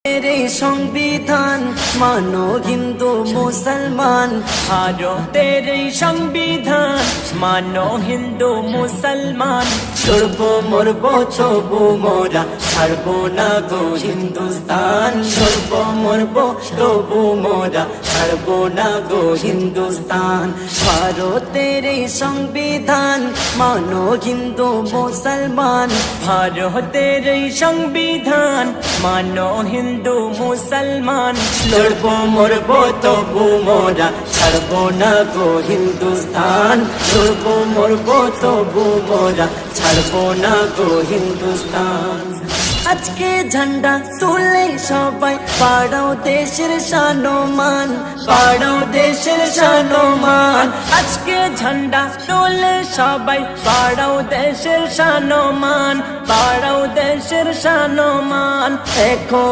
तेरे संविधान मानो हिंदू मुसलमान, ভারতের এই সংবিধান মানো হিন্দু মুসলমান। লড়বো মরবো তবু মোরা ছাড়বো না গো হিন্দুস্তান, লড়বো মরবো তবু মোরা ছাড়বো না গো হিন্দুস্তান। ভারতের এই সংবিধান মানো হিন্দু মুসলমান, ভারতের এই সংবিধান মানো হিন্দু মুসলমান। লড়বো মরবো তবু মোরা ছাড়বো না গো হিন্দুস্তান, লড়বো মরবো তবু মোরা ছাড়বো না গো হিন্দুস্তান। আজকে ঝান্ডা তুলে সবাই বাড়াও দেশের শানমান, বাড়াও দেশের শানমান। আজকে ঝান্ডা তোলে সবাই, বাড়াও দেশের শানমান, বাড়াও দেশের শানমান। দেখো